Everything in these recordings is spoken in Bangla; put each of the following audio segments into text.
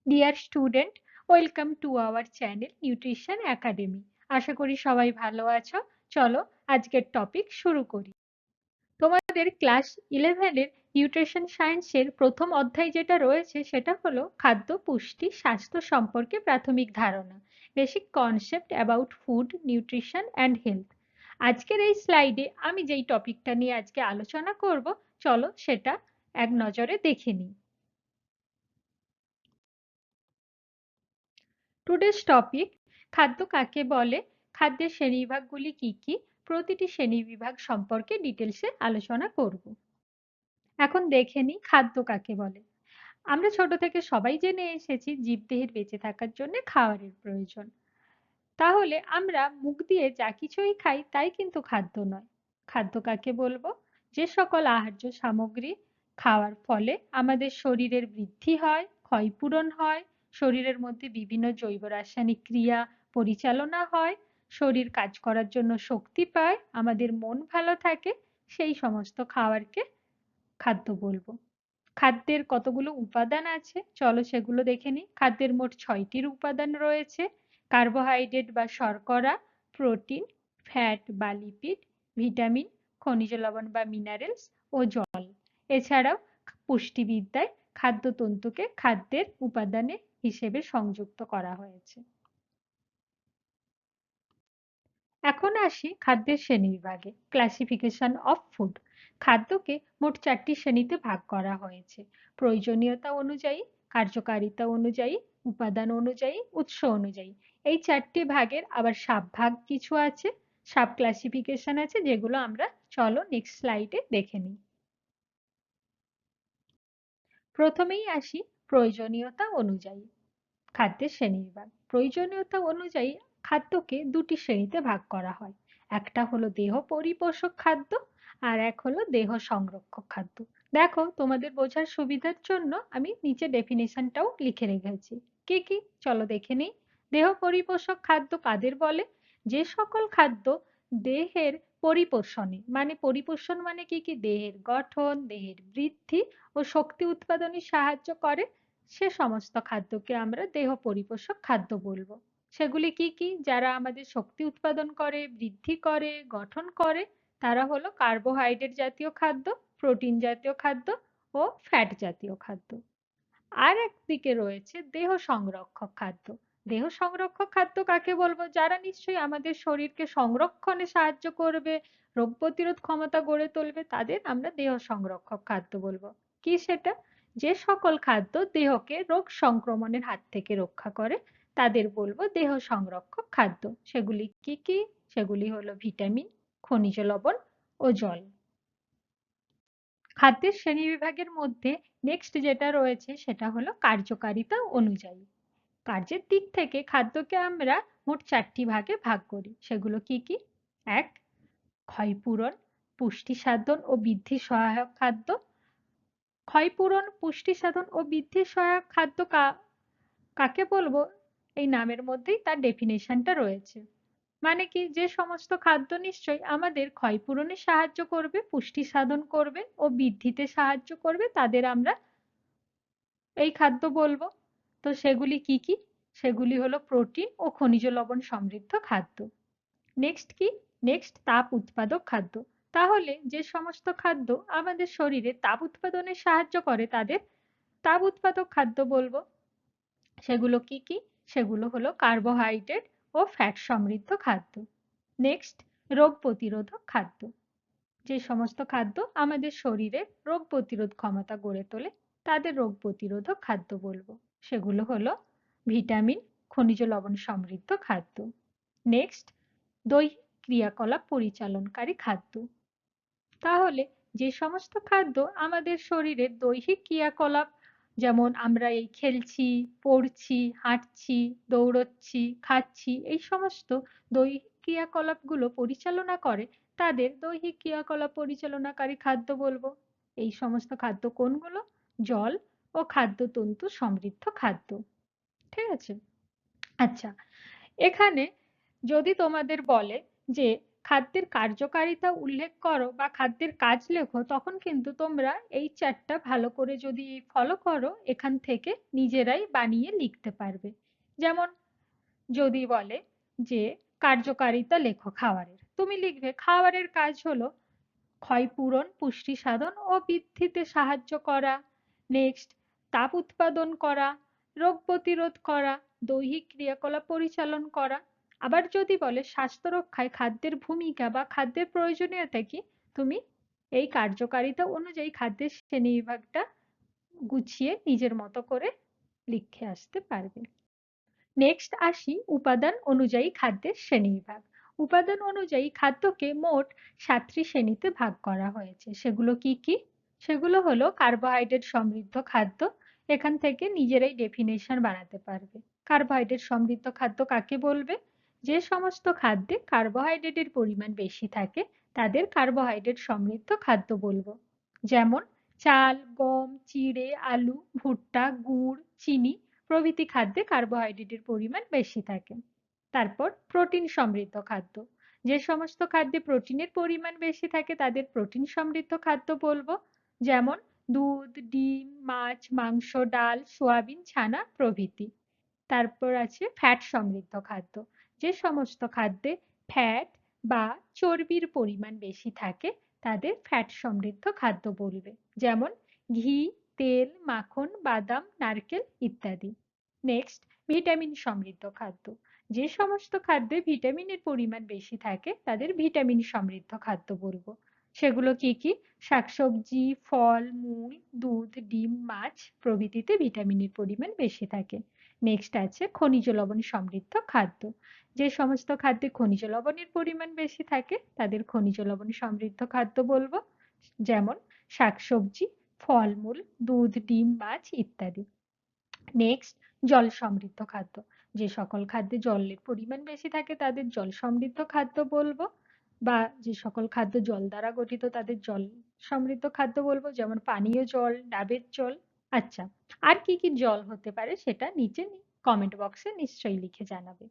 Deer student, welcome to our channel nutrition academy. আশা করি সবাই ভালো আছো। চলো আজকের টপিক শুরু করি। তোমাদের ক্লাস 11-এর নিউট্রিশন সায়েন্সের প্রথম অধ্যায় যেটা রয়েছে সেটা হলো খাদ্য, পুষ্টি, স্বাস্থ্য সম্পর্কে প্রাথমিক ধারণা, basic concept about food, nutrition and health. আজকের এই স্লাইডে আমি যেই টপিকটা নিয়ে আজকে আলোচনা করব, চলো সেটা এক নজরে দেখে নিই। টুডেস টপিক: খাদ্য কাকে বলে, খাদ্যের শ্রেণীবিভাগগুলি কি কি, প্রতিটি শ্রেণীবিভাগ সম্পর্কে ডিটেলসে আলোচনা করব। এখন দেখে নিই খাদ্য কাকে বলে। আমরা ছোট থেকে সবাই জেনে এসেছি জীবদেহের বেঁচে থাকার জন্য খাবারের প্রয়োজন। তাহলে আমরা মুখ দিয়ে যা কিছুই খাই তাই কিন্তু খাদ্য নয়। খাদ্য কাকে বলবো? যে সকল আহার্য সামগ্রী খাওয়ার ফলে আমাদের শরীরের বৃদ্ধি হয়, ক্ষয়পূরণ হয়, শরীরের মধ্যে বিভিন্ন জৈব রাসায়নিক ক্রিয়া পরিচালনা হয়, শরীর কাজ করার জন্য শক্তি পায়, আমাদের মন ভালো থাকে, সেই সমস্ত খাবারকে খাদ্য বলবো। খাদ্যের কতগুলো উপাদান আছে, চলো সেগুলো দেখে নিই। খাদ্যের মোট 6টি উপাদান রয়েছে: কার্বোহাইড্রেট বা শর্করা, প্রোটিন, ফ্যাট বা লিপিড, ভিটামিন, খনিজ লবণ বা মিনারেলস ও জল। এছাড়াও পুষ্টিবিদ্যায় খাদ্যতন্তুকে খাদ্যের উপাদানে হিসেবে সংযুক্ত করা হয়েছে। এখন আসি খাদ্যের শ্রেণীবিভাগে, ক্লাসিফিকেশন অফ ফুড। খাদ্যকে মোট 4টি শ্রেণীতে ভাগ করা হয়েছে: প্রয়োজনীয়তা অনুযায়ী, কার্যকারিতা অনুযায়ী, উপাদান অনুযায়ী, উৎস অনুযায়ী। এই 4টি ভাগের আবার সাব ভাগ কিছু আছে, সাব ক্লাসিফিকেশন আছে, যেগুলো আমরা চলো নেক্সট স্লাইডে দেখে নিই। প্রথমেই আসি প্রয়োজনীয়তা অনুযায়ী খাদ্যের শ্রেণীবিভাগ। প্রয়োজনীয়তা অনুযায়ী খাদ্যকে 2টি শ্রেণীতে ভাগ করা হয়। একটা হলো দেহ পরিপোষক খাদ্য, আর এক হলো দেহ সংরক্ষক খাদ্য। দেখো তোমাদের বোঝার সুবিধার জন্য আমি নিচে ডেফিনেশনটাও লিখে রেখেছি। কি কি চলো দেখে নিই। দেহ পরিপোষক খাদ্য কাদের বলে? যে সকল খাদ্য দেহের পরিপোষণে, মানে পরিপোষণ মানে কি কি, দেহের গঠন, দেহের বৃদ্ধি ও শক্তি উৎপাদনে সাহায্য করে, সে সমস্ত খাদ্যকে আমরা দেহ পরিপোষক খাদ্য বলবো। সেগুলি কি কি? যারা আমাদের শক্তি উৎপাদন করে, বৃদ্ধি করে, গঠন করে, তারা হলো কার্বোহাইড্রেট জাতীয় খাদ্য, প্রোটিন জাতীয় খাদ্য ও ফ্যাট জাতীয় খাদ্য। আর একদিকে রয়েছে দেহ সংরক্ষক খাদ্য। দেহ সংরক্ষক খাদ্য কাকে বলবো? যারা নিশ্চয়ই আমাদের শরীরকে সংরক্ষণে সাহায্য করবে, রোগ প্রতিরোধ ক্ষমতা গড়ে তুলবে, তাদের আমরা দেহ সংরক্ষক খাদ্য বলবো। কি সেটা? যে সকল খাদ্য দেহকে রোগ সংক্রমণের হাত থেকে রক্ষা করে, তাদের বলবো দেহ সংরক্ষক খাদ্য। সেগুলি কি কি? সেগুলি হলো ভিটামিন, খনিজ লবণ ও জল। খাদ্যের শ্রেণীবিভাগের মধ্যে নেক্সট যেটা রয়েছে সেটা হলো কার্যকারিতা অনুযায়ী। কার্যের দিক থেকে খাদ্যকে আমরা মোট 4টি ভাগে ভাগ করি। সেগুলো কি কি? 1. ক্ষয়পূরণ, পুষ্টি সাধন ও বৃদ্ধি সহায়ক খাদ্য। ক্ষয়পূরণ, পুষ্টি সাধন ও বৃদ্ধি সহায়ক খাদ্য কাকে বলবো? এই নামের মধ্যেই তার ডেফিনেশনটা রয়েছে। মানে কি, যে সমস্ত খাদ্য নিশ্চয়ই আমাদের ক্ষয়পূরণে সাহায্য করবে, পুষ্টি সাধন করবে ও বৃদ্ধিতে সাহায্য করবে, তাদের আমরা এই খাদ্য বলবো। তো সেগুলি কি কি? সেগুলি হলো প্রোটিন ও খনিজ লবণ সমৃদ্ধ খাদ্য। নেক্সট কি? নেক্সট তাপ উৎপাদক খাদ্য। তাহলে যে সমস্ত খাদ্য আমাদের শরীরে তাপ উৎপাদনে সাহায্য করে, তাদের তাপ উৎপাদক খাদ্য বলবো। সেগুলো কি কি? সেগুলো হলো কার্বোহাইড্রেট ও ফ্যাট সমৃদ্ধ খাদ্য। নেক্সট রোগ প্রতিরোধক খাদ্য। যে সমস্ত খাদ্য আমাদের শরীরে রোগ প্রতিরোধ ক্ষমতা গড়ে তোলে, তাদের রোগ প্রতিরোধক খাদ্য বলবো। সেগুলো হলো ভিটামিন, খনিজ লবণ সমৃদ্ধ খাদ্য। নেক্সট দৈহিক ক্রিয়াকলাপ পরিচালনকারী খাদ্য। তাহলে যে সমস্ত খাদ্য আমাদের শরীরের দৈহিক ক্রিয়াকলাপ, যেমন আমরা এই খেলছি, পড়ছি, হাঁটছি, দৌড়চ্ছি, খাচ্ছি, এই সমস্ত দৈহিক ক্রিয়াকলাপগুলো পরিচালনা করে, তাদের দৈহিক ক্রিয়াকলাপ পরিচালনাকারী খাদ্য বলবো। এই সমস্ত খাদ্য কোনগুলো? জল ও খাদ্যতন্তু সমৃদ্ধ খাদ্য। ঠিক আছে? আচ্ছা, এখানে যদি তোমাদের বলে যে খাদ্যের কার্যকারিতা উল্লেখ করো বা খাদ্যের কাজ লেখো, তখন কিন্তু তোমরা এই চারটা ভালো করে যদি ফলো করো, এখান থেকে নিজেরাই বানিয়ে লিখতে পারবে। যেমন যদি বলে যে কার্যকারিতা লেখো খাবারের, তুমি লিখবে খাবারের কাজ হলো ক্ষয়পূরণ, পুষ্টি সাধন ও বৃদ্ধিতে সাহায্য করা। নেক্সট, তাপ উৎপাদন করা, রোগ প্রতিরোধ করা, দৈহিক ক্রিয়াকলাপ পরিচালন করা। আবার যদি বলে স্বাস্থ্য রক্ষায় খাদ্যের ভূমিকা বা খাদ্যের প্রয়োজনীয়তা কি, তুমি এই কার্যকারিতা অনুযায়ী খাদ্যের শ্রেণীবিভাগটা গুছিয়ে নিজের মতো করে লিখে আসতে পারবে। নেক্সট আসি উপাদান অনুযায়ী খাদ্যের শ্রেণীবিভাগ। উপাদান অনুযায়ী খাদ্যকে মোট 7টি শ্রেণীতে ভাগ করা হয়েছে। সেগুলো কি কি? সেগুলো হলো কার্বোহাইড্রেট সমৃদ্ধ খাদ্য। এখান থেকে নিজেরাই ডেফিনেশন বানাতে পারবে। কার্বোহাইড্রেট সমৃদ্ধ খাদ্য কাকে বলবে? যে সমস্ত খাদ্যে কার্বোহাইড্রেটের পরিমাণ বেশি থাকে তাদের কার্বোহাইড্রেট সমৃদ্ধ খাদ্য বলবো। যেমন চাল, গম, চিড়ে, আলু, ভুট্টা, গুড়, চিনি প্রভৃতি খাদ্যে কার্বোহাইড্রেটের পরিমাণ বেশি থাকে। তারপর প্রোটিন সমৃদ্ধ খাদ্য। যে সমস্ত খাদ্যে প্রোটিনের পরিমাণ বেশি থাকে তাদের প্রোটিন সমৃদ্ধ খাদ্য বলবো। যেমন দুধ, ডিম, মাছ, মাংস, ডাল, সোয়াবিন, ছানা প্রভৃতি। তারপর আছে ফ্যাট সমৃদ্ধ খাদ্য। যে সমস্ত খাদ্যে ফ্যাট বা চর্বির পরিমাণ বেশি থাকে তাদের ফ্যাট সমৃদ্ধ খাদ্য বলবে। যেমন ঘি, তেল, মাখন, বাদাম, নারকেল ইত্যাদি। নেক্সট, ভিটামিন সমৃদ্ধ খাদ্য। যে সমস্ত খাদ্যে ভিটামিনের পরিমাণ বেশি থাকে তাদের ভিটামিন সমৃদ্ধ খাদ্য বলবো। সেগুলো কি কি? শাকসবজি, ফল, মূল, দুধ, ডিম, মাছ প্রভৃতিতে ভিটামিনের পরিমাণ বেশি থাকে। নেক্সট আছে খনিজ লবণ সমৃদ্ধ খাদ্য। যে সমস্ত খাদ্যে খনিজ লবণের পরিমাণ বেশি থাকে তাদের খনিজ লবণ সমৃদ্ধ খাদ্য বলবো। যেমন শাকসবজি, ফলমূল, দুধ, ডিম, মাছ ইত্যাদি। নেক্সট, জল সমৃদ্ধ খাদ্য। যে সকল খাদ্যে জলের পরিমাণ বেশি থাকে তাদের জল সমৃদ্ধ খাদ্য বলবো, বা যে সকল খাদ্য জল দ্বারা গঠিত তাদের জল সমৃদ্ধ খাদ্য বলবো। যেমন পানীয় জল, ডাবের জল। আচ্ছা, আর কি কি জল হতে পারে সেটা নিচে কমেন্ট বক্সে নিশ্চয়ই লিখে জানাবে।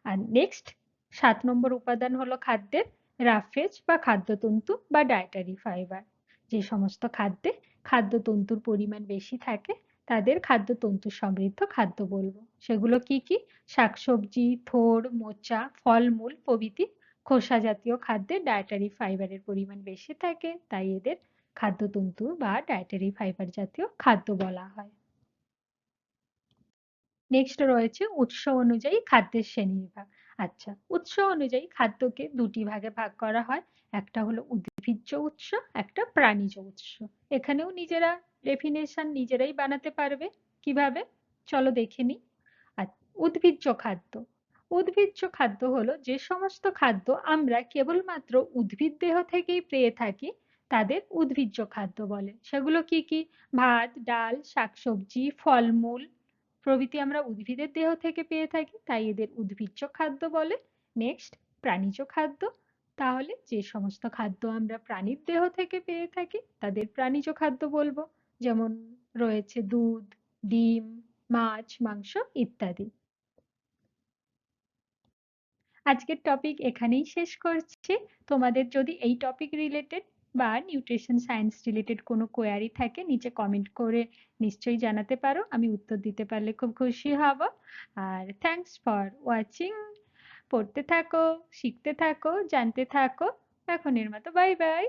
আর নেক্সট 7 নম্বর উপাদান হলো খাদ্যের রাফেজ বা খাদ্যতন্তু বা ডায়েটারি ফাইবার। যে সমস্ত খাদ্যে খাদ্যতন্তুর পরিমাণ বেশি থাকে তাদের খাদ্যতন্তু সমৃদ্ধ খাদ্য বলবো। সেগুলো কি কি? শাকসবজি, থোড়, মোচা, ফলমূল প্রভৃতি খোসা জাতীয় খাদ্যে ডায়েটারি ফাইবারের পরিমাণ বেশি থাকে, তাই এদের খাদ্যতন্তু বা ডায়েটারি ফাইবার জাতীয় খাদ্য বলা হয়। নেক্সট রয়েছে উৎস অনুযায়ী খাদ্যের শ্রেণীবিভাগ। আচ্ছা, উৎস অনুযায়ী খাদ্যকে দুটি ভাগে ভাগ করা হয়। একটা হলো উদ্ভিজ্জ উৎস, একটা প্রাণীজ উৎস। এখানেও নিজেরা ডেফিনেশন নিজেরাই বানাতে পারবে। কিভাবে? চলো দেখে নিই। আর উদ্ভিজ্জ খাদ্য। উদ্ভিজ্জ খাদ্য হলো যে সমস্ত খাদ্য আমরা কেবলমাত্র উদ্ভিদ দেহ থেকেই পেয়ে থাকি তাদের উদ্ভিজ্জ খাদ্য বলে। সেগুলো কি কি? ভাত, ডাল, শাকসবজি, ফলমূল প্রভৃতি আমরা উদ্ভিদের দেহ থেকে পেয়ে থাকি, তাই এদের উদ্ভিজ্জ খাদ্য বলে। নেক্সট, প্রাণীজ খাদ্য। তাহলে যে সমস্ত খাদ্য আমরা প্রাণীর দেহ থেকে পেয়ে থাকি তাদের প্রাণীজ খাদ্য বলবো। যেমন রয়েছে দুধ, ডিম, মাছ, মাংস ইত্যাদি। আজকের টপিক এখানেই শেষ করছি। তোমাদের যদি এই টপিক রিলেটেড বা নিউট্রিশন সায়েন্স রিলেটেড কোনো কোয়ারি থাকে নিচে কমেন্ট করে নিশ্চয়ই জানাতে পারো, আমি উত্তর দিতে পারলে খুব খুশি হব। আর থ্যাঙ্কস ফর ওয়াচিং। পড়তে থাকো, শিখতে থাকো, জানতে থাকো। এখনের মতো বাই বাই।